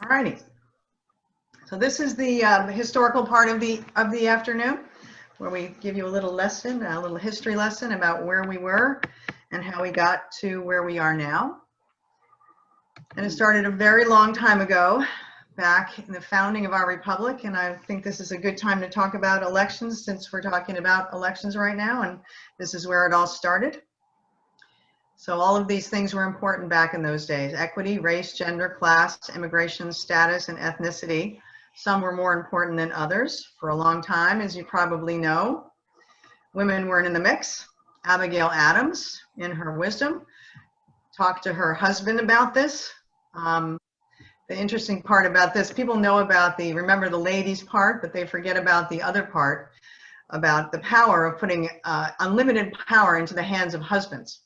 righty. So this is the historical part of the afternoon, where we give you a little lesson, a little history lesson about where we were and how we got to where we are now. And it started a very long time ago, back in the founding of our republic. And I think this is a good time to talk about elections, since we're talking about elections right now, and this is where it all started. So all of these things were important back in those days: equity, race, gender, class, immigration status, and ethnicity. Some were more important than others. For a long time, as you probably know, women weren't in the mix. Abigail Adams, in her wisdom, talked to her husband about this. The interesting part about this, people know about remember the ladies part, but they forget about the other part, about the power of putting unlimited power into the hands of husbands,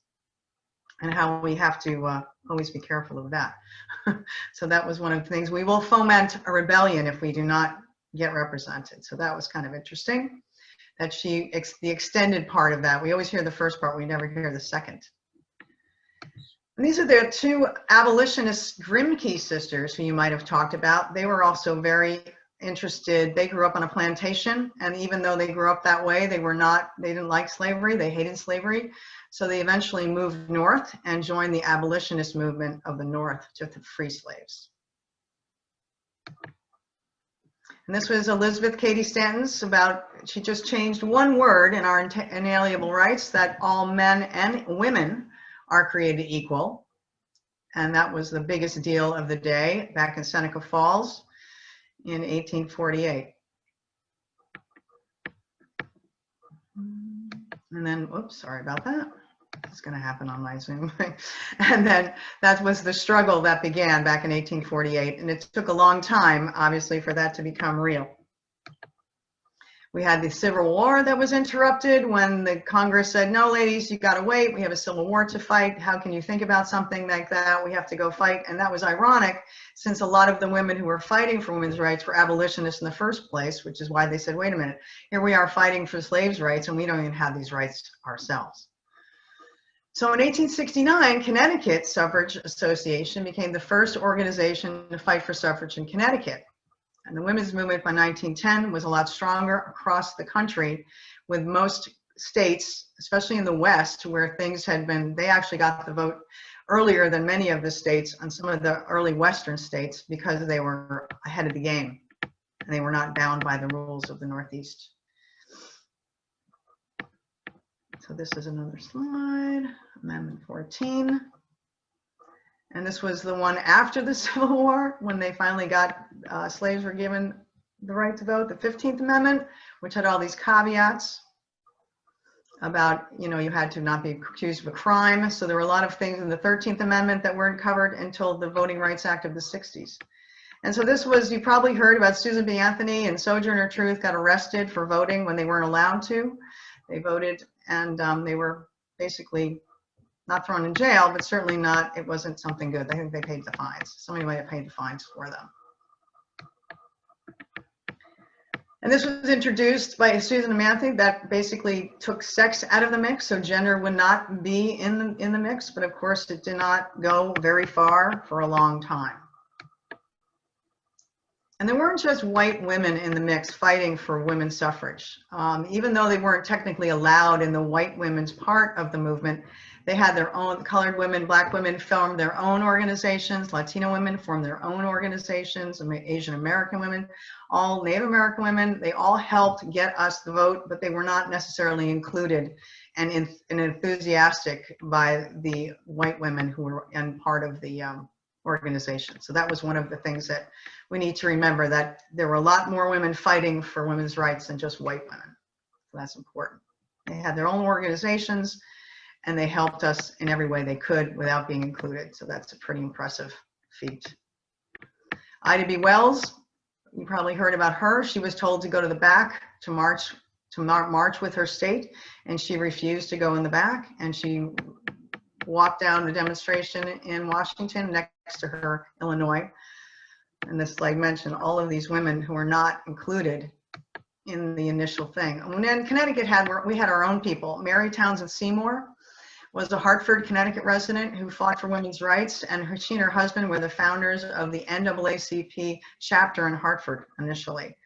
and how we have to always be careful of that. So that was one of the things. We will foment a rebellion if we do not get represented. So that was kind of interesting, that the extended part of that. We always hear the first part, we never hear the second. And these are the two abolitionist Grimke sisters who you might have talked about. They were also very interested. They grew up on a plantation, and even though they grew up that way, they didn't like slavery, they hated slavery. So they eventually moved north and joined the abolitionist movement of the North to free slaves. And this was Elizabeth Cady Stanton's she just changed one word in our inalienable rights, that all men and women are created equal. And that was the biggest deal of the day back in Seneca Falls in 1848. And then, oops, sorry about that. It's going to happen on my Zoom. And then that was the struggle that began back in 1848. And it took a long time, obviously, for that to become real. We had the Civil War that was interrupted when the Congress said, no, ladies, you got to wait. We have a civil war to fight. How can you think about something like that? We have to go fight. And that was ironic, since a lot of the women who were fighting for women's rights were abolitionists in the first place, which is why they said, wait a minute, here we are fighting for slaves' rights, and we don't even have these rights ourselves. So in 1869, Connecticut Suffrage Association became the first organization to fight for suffrage in Connecticut. And the women's movement by 1910 was a lot stronger across the country, with most states, especially in the West, where things had been, they actually got the vote earlier than many of the states on some of the early Western states, because they were ahead of the game and they were not bound by the rules of the Northeast. So this is another slide, Amendment 14. And this was the one after the Civil War, when they finally got, slaves were given the right to vote, the 15th Amendment, which had all these caveats about, you had to not be accused of a crime. So there were a lot of things in the 13th Amendment that weren't covered until the Voting Rights Act of the 60s. And so this was, you probably heard about Susan B. Anthony and Sojourner Truth got arrested for voting when they weren't allowed to. They voted, and they were basically not thrown in jail, but certainly not, it wasn't something good. I think they paid the fines. Somebody might have paid the fines for them. And this was introduced by Susan B. Anthony, that basically took sex out of the mix, so gender would not be in the mix, but of course it did not go very far for a long time. And there weren't just white women in the mix fighting for women's suffrage. Even though they weren't technically allowed in the white women's part of the movement, they had their own. Colored women, black women formed their own organizations, Latino women formed their own organizations, Asian American women, all Native American women, they all helped get us the vote, but they were not necessarily included and enthusiastic by the white women who were in part of the organization. So that was one of the things that we need to remember, that there were a lot more women fighting for women's rights than just white women. So that's important. They had their own organizations, and they helped us in every way they could without being included. So that's a pretty impressive feat. Ida B. Wells, you probably heard about her. She was told to go to the back to march with her state, and she refused to go in the back, and she walked down the demonstration in Washington next to her, Illinois. And this, like I mentioned, all of these women who were not included in the initial thing. And then Connecticut we had our own people. Mary Townsend Seymour was a Hartford, Connecticut resident who fought for women's rights, and she and her husband were the founders of the NAACP chapter in Hartford initially.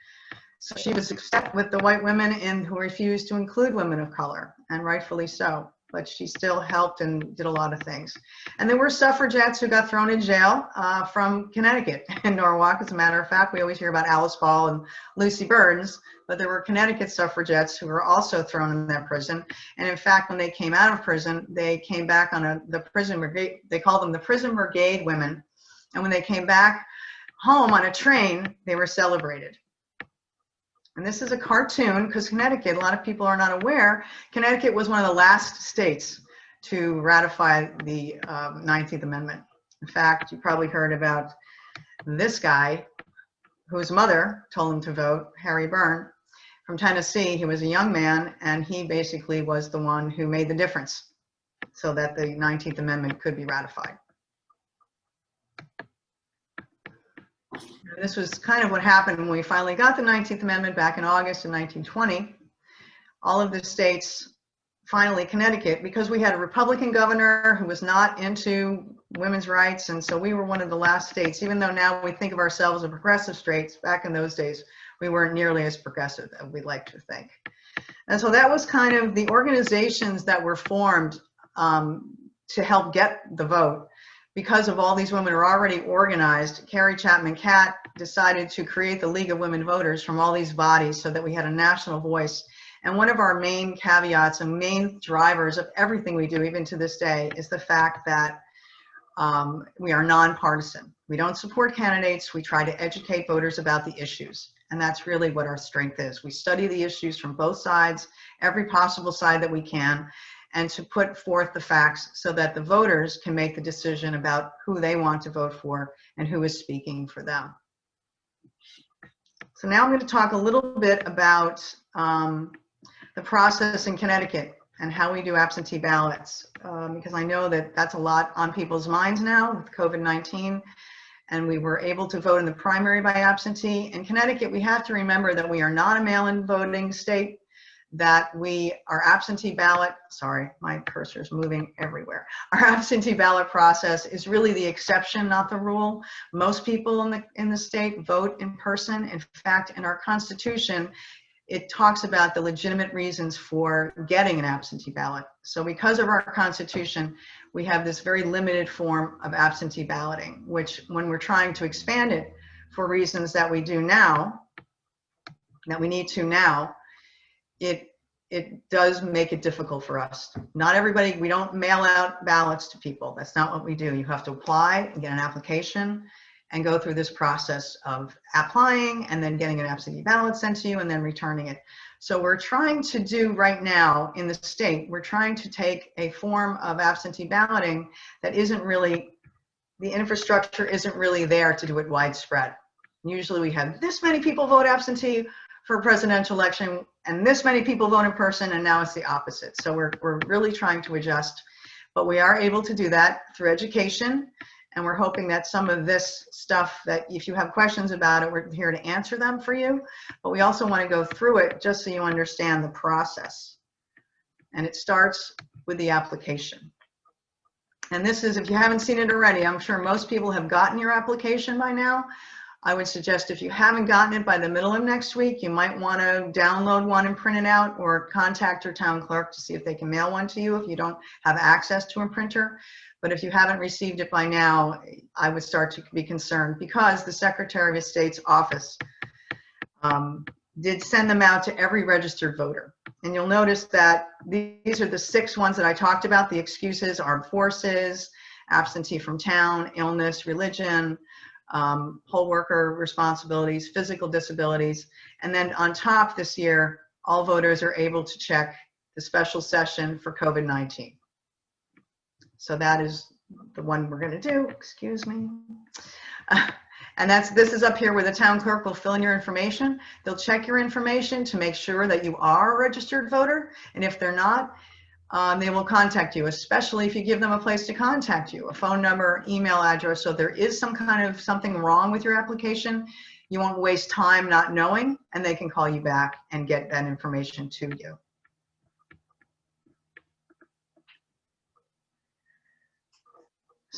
So she was upset with the white women who refused to include women of color, and rightfully so. But she still helped and did a lot of things. And there were suffragettes who got thrown in jail from Connecticut and Norwalk. As a matter of fact, we always hear about Alice Ball and Lucy Burns, but there were Connecticut suffragettes who were also thrown in that prison. And in fact, when they came out of prison, they came back on the prison brigade. They called them the prison brigade women. And when they came back home on a train, they were celebrated. And this is a cartoon because Connecticut, a lot of people are not aware, Connecticut was one of the last states to ratify the 19th Amendment. In fact, you probably heard about this guy whose mother told him to vote, Harry Byrne, from Tennessee. He was a young man, and he basically was the one who made the difference so that the 19th Amendment could be ratified. And this was kind of what happened when we finally got the 19th Amendment back in August of 1920. All of the states, finally Connecticut, because we had a Republican governor who was not into women's rights, and so we were one of the last states, even though now we think of ourselves as progressive states, back in those days, we weren't nearly as progressive as we'd like to think. And so that was kind of the organizations that were formed to help get the vote. Because of all these women who are already organized, Carrie Chapman Catt decided to create the League of Women Voters from all these bodies so that we had a national voice. And one of our main caveats and main drivers of everything we do, even to this day, is the fact that we are nonpartisan. We don't support candidates. We try to educate voters about the issues. And that's really what our strength is. We study the issues from both sides, every possible side that we can, and to put forth the facts so that the voters can make the decision about who they want to vote for and who is speaking for them. So now I'm going to talk a little bit about the process in Connecticut and how we do absentee ballots, because I know that that's a lot on people's minds now with COVID-19, and we were able to vote in the primary by absentee. In Connecticut, we have to remember that we are not a mail-in voting state, that our absentee ballot, sorry, my cursor is moving everywhere. Our absentee ballot process is really the exception, not the rule. Most people in the state vote in person. In fact, in our Constitution, it talks about the legitimate reasons for getting an absentee ballot. So because of our Constitution, we have this very limited form of absentee balloting, which when we're trying to expand it for reasons that we do now, that we need to now, it does make it difficult for us. Not everybody, we don't mail out ballots to people. That's not what we do. You have to apply and get an application and go through this process of applying and then getting an absentee ballot sent to you and then returning it. So we're trying to do right now in the state, we're trying to take a form of absentee balloting that isn't really, the infrastructure isn't really there to do it widespread. Usually we have this many people vote absentee for a presidential election and this many people vote in person, and now it's the opposite. So we're really trying to adjust, but we are able to do that through education. And we're hoping that some of this stuff, that if you have questions about it, we're here to answer them for you. But we also want to go through it just so you understand the process. And it starts with the application. And this is, if you haven't seen it already, I'm sure most people have gotten your application by now. I would suggest if you haven't gotten it by the middle of next week, you might want to download one and print it out, or contact your town clerk to see if they can mail one to you if you don't have access to a printer. But if you haven't received it by now, I would start to be concerned, because the Secretary of State's office did send them out to every registered voter. And you'll notice that these are the 6 ones that I talked about: the excuses, armed forces, absentee from town, illness, religion, poll worker responsibilities, physical disabilities. And then on top this year, all voters are able to check the special session for COVID-19. So that is the one we're going to do, excuse me. And this is up here where the town clerk will fill in your information. They'll check your information to make sure that you are a registered voter. And if they're not, they will contact you, especially if you give them a place to contact you, a phone number, email address. So there is some kind of something wrong with your application, you won't waste time not knowing, and they can call you back and get that information to you.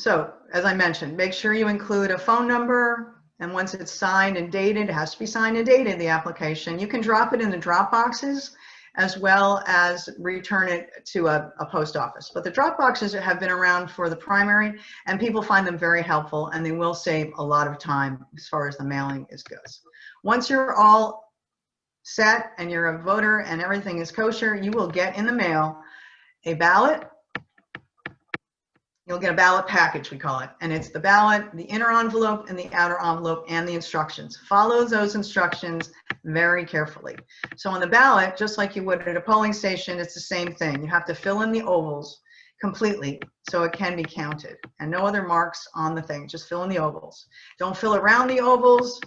So, as I mentioned, make sure you include a phone number, and once it's signed and dated, it has to be signed and dated, the application. You can drop it in the drop boxes as well as return it to a post office. But the drop boxes have been around for the primary, and people find them very helpful, and they will save a lot of time as far as the mailing goes. Once you're all set and you're a voter and everything is kosher, you will get in the mail a ballot. You'll get a ballot package, we call it, and it's the ballot, the inner envelope and the outer envelope, and the instructions. Follow those instructions very carefully. So on the ballot, just like you would at a polling station, it's the same thing. You have to fill in the ovals completely so it can be counted, and no other marks on the thing, just fill in the ovals. Don't fill around the ovals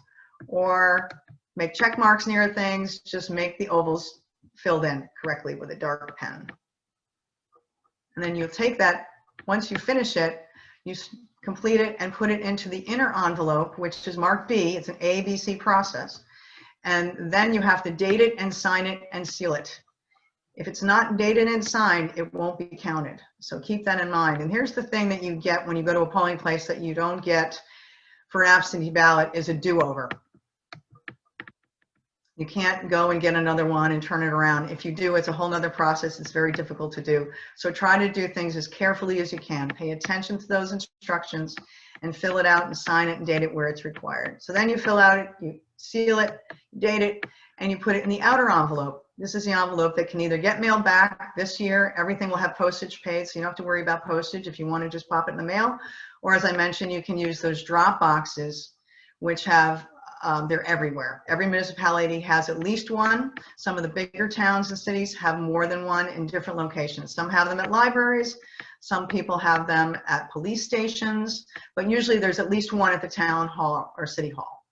or make check marks near things, just make the ovals filled in correctly with a dark pen. And then you'll take that. Once you finish it, you complete it and put it into the inner envelope, which is marked B. It's an A, B, C process. And then you have to date it and sign it and seal it. If it's not dated and signed, it won't be counted. So keep that in mind. And here's the thing that you get when you go to a polling place that you don't get for an absentee ballot is a do-over. You can't go and get another one and turn it around. If you do, it's a whole nother process. It's very difficult to do. So try to do things as carefully as you can. Pay attention to those instructions and fill it out and sign it and date it where it's required. So then you fill out it, you seal it, date it, and you put it in the outer envelope. This is the envelope that can either get mailed back this year. Everything will have postage paid, so you don't have to worry about postage if you want to just pop it in the mail. Or as I mentioned, you can use those drop boxes, which have they're everywhere. Every municipality has at least one. Some of the bigger towns and cities have more than one in different locations. Some have them at libraries. Some people have them at police stations, but usually there's at least one at the town hall or city hall.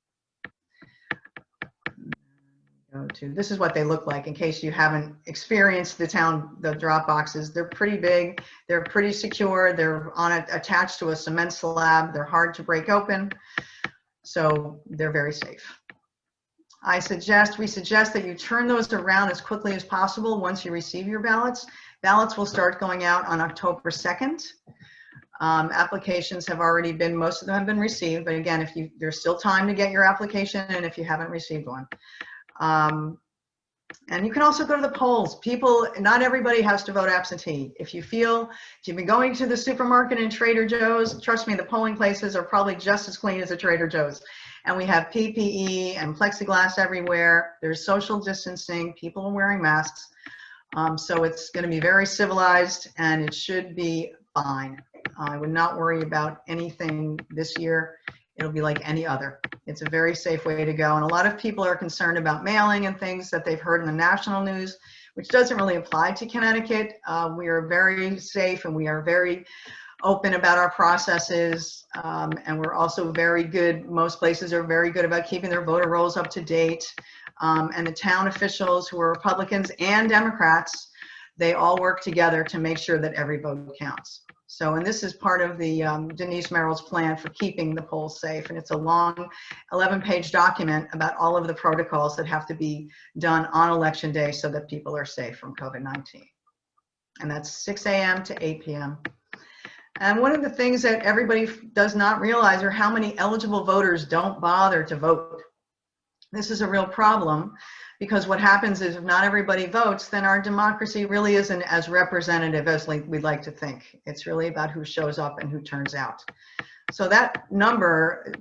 This is what they look like in case you haven't experienced the drop boxes. They're pretty big. They're pretty secure. They're attached to a cement slab. They're hard to break open. So they're very safe. We suggest that you turn those around as quickly as possible once you receive your ballots. Ballots will start going out on October 2nd. Applications have already been, most of them have been received, but again, there's still time to get your application in if you haven't received one. And you can also go to the polls. Not everybody has to vote absentee. If you've been going to the supermarket and Trader Joe's, trust me, the polling places are probably just as clean as a Trader Joe's. And we have PPE and plexiglass everywhere. There's social distancing. People are wearing masks. So it's going to be very civilized and it should be fine. I would not worry about anything this year. It'll be like any other. It's a very safe way to go. And a lot of people are concerned about mailing and things that they've heard in the national news, which doesn't really apply to Connecticut. We are very safe and we are very open about our processes. And we're also very good. Most places are very good about keeping their voter rolls up to date. And the town officials who are Republicans and Democrats, they all work together to make sure that every vote counts. So, and this is part of the Denise Merrill's plan for keeping the polls safe. And it's a long 11-page document about all of the protocols that have to be done on election day so that people are safe from COVID-19. And that's 6 a.m. to 8 p.m. And one of the things that everybody does not realize are how many eligible voters don't bother to vote. This is a real problem. Because what happens is if not everybody votes, then our democracy really isn't as representative as we'd like to think. It's really about who shows up and who turns out. So that number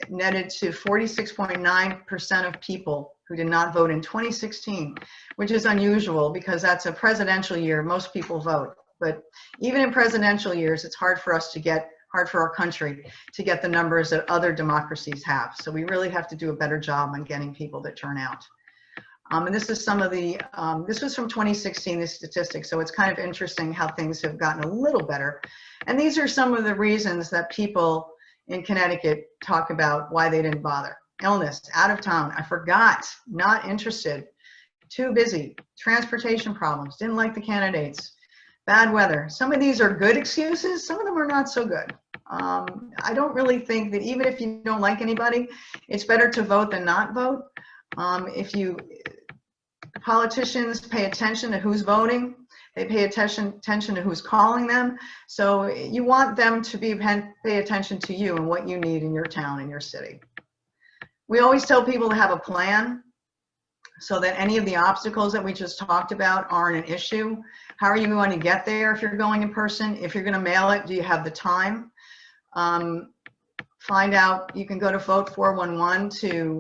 netted to 46.9% of people who did not vote in 2016, which is unusual because that's a presidential year. Most people vote. But even in presidential years, it's hard for our country to get the numbers that other democracies have. So we really have to do a better job on getting people to turn out. And this is some of the, this was from 2016, the statistics, so it's kind of interesting how things have gotten a little better. And these are some of the reasons that people in Connecticut talk about why they didn't bother. Illness, out of town, I forgot, not interested, too busy, transportation problems, didn't like the candidates, bad weather. Some of these are good excuses, some of them are not so good. I don't really think that even if you don't like anybody, it's better to vote than not vote. Politicians pay attention to who's voting. They pay attention to who's calling them. So you want them to pay attention to you and what you need in your town, in your city. We always tell people to have a plan so that any of the obstacles that we just talked about aren't an issue. How are you going to get there if you're going in person? If you're going to mail it, do you have the time? Find out, you can go to Vote 411 to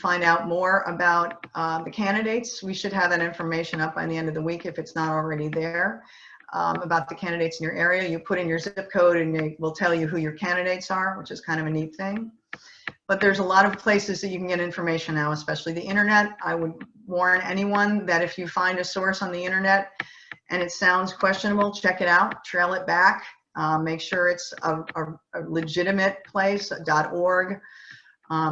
find out more about the candidates. We should have that information up by the end of the week if it's not already there, about the candidates in your area. You put in your zip code and they will tell you who your candidates are, which is kind of a neat thing. But there's a lot of places that you can get information now, especially the internet. I would warn anyone that if you find a source on the internet and it sounds questionable, check it out, trail it back, make sure it's a legitimate place, .org.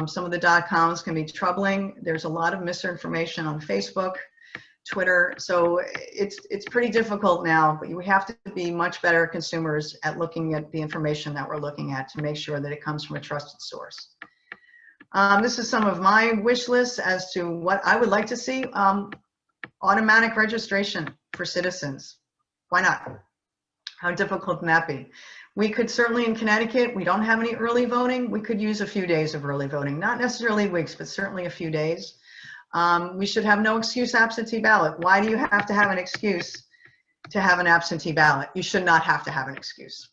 Some of the .coms can be troubling. There's a lot of misinformation on Facebook, Twitter. So it's pretty difficult now, but we have to be much better consumers at looking at the information that we're looking at to make sure that it comes from a trusted source. This is some of my wish lists as to what I would like to see. Automatic registration for citizens. Why not? How difficult can that be? We could certainly, in Connecticut, we don't have any early voting. We could use a few days of early voting, not necessarily weeks, but certainly a few days. We should have no excuse absentee ballot. Why do you have to have an excuse to have an absentee ballot? You should not have to have an excuse.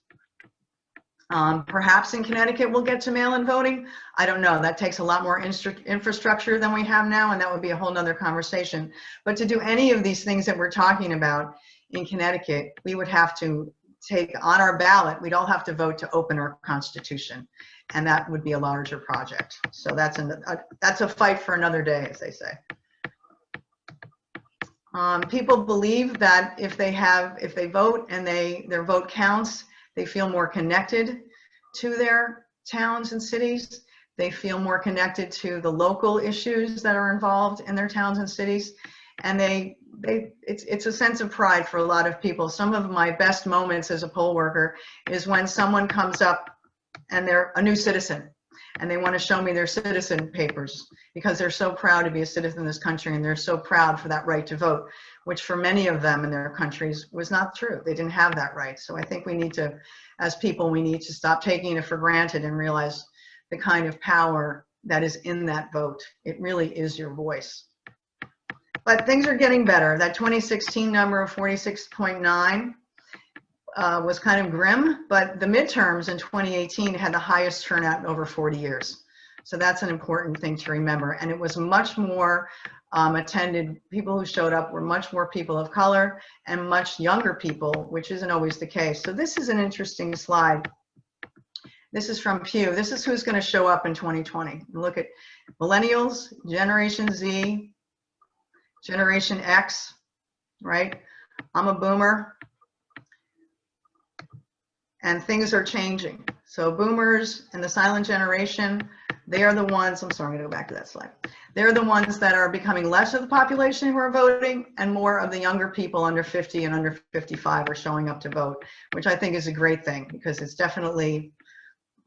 Perhaps in Connecticut we'll get to mail-in voting. I don't know. That takes a lot more infrastructure than we have now, and that would be a whole nother conversation. But to do any of these things that we're talking about in Connecticut, we would have to take on our ballot, we'd all have to vote to open our Constitution, and that would be a larger project. So that's a fight for another day, as they say. People believe that if they vote and their vote counts, they feel more connected to their towns and cities. They feel more connected to the local issues that are involved in their towns and cities. And it's a sense of pride for a lot of people. Some of my best moments as a poll worker is when someone comes up and they're a new citizen and they want to show me their citizen papers because they're so proud to be a citizen of this country and they're so proud for that right to vote, which for many of them in their countries was not true. They didn't have that right. So I think we need to, as people, we need to stop taking it for granted and realize the kind of power that is in that vote. It really is your voice. But things are getting better. That 2016 number of 46.9 was kind of grim, but the midterms in 2018 had the highest turnout in over 40 years. So that's an important thing to remember. And it was much more attended. People who showed up were much more people of color and much younger people, which isn't always the case. So this is an interesting slide. This is from Pew. This is who's going to show up in 2020. Look at millennials, Generation Z, Generation X, right? I'm a boomer. And things are changing. So boomers and the silent generation, they are the ones, I'm sorry, I'm gonna go back to that slide. They're the ones that are becoming less of the population who are voting, and more of the younger people under 50 and under 55 are showing up to vote, which I think is a great thing, because it's definitely,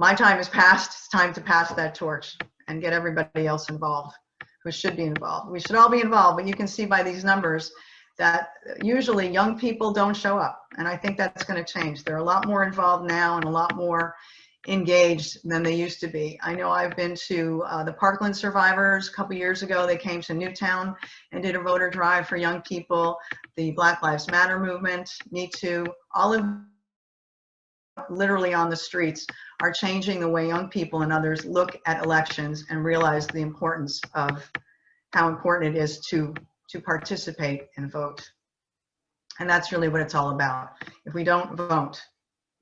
my time is past, it's time to pass that torch and get everybody else involved who should be involved. We should all be involved, but you can see by these numbers that usually young people don't show up. And I think that's going to change. They're a lot more involved now and a lot more engaged than they used to be. I know I've been to the Parkland survivors a couple years ago. They came to Newtown and did a voter drive for young people. The Black Lives Matter movement, Me Too, all of literally on the streets are changing the way young people and others look at elections and realize the importance of how important it is to participate and vote. And that's really what it's all about. If we don't vote,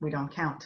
we don't count.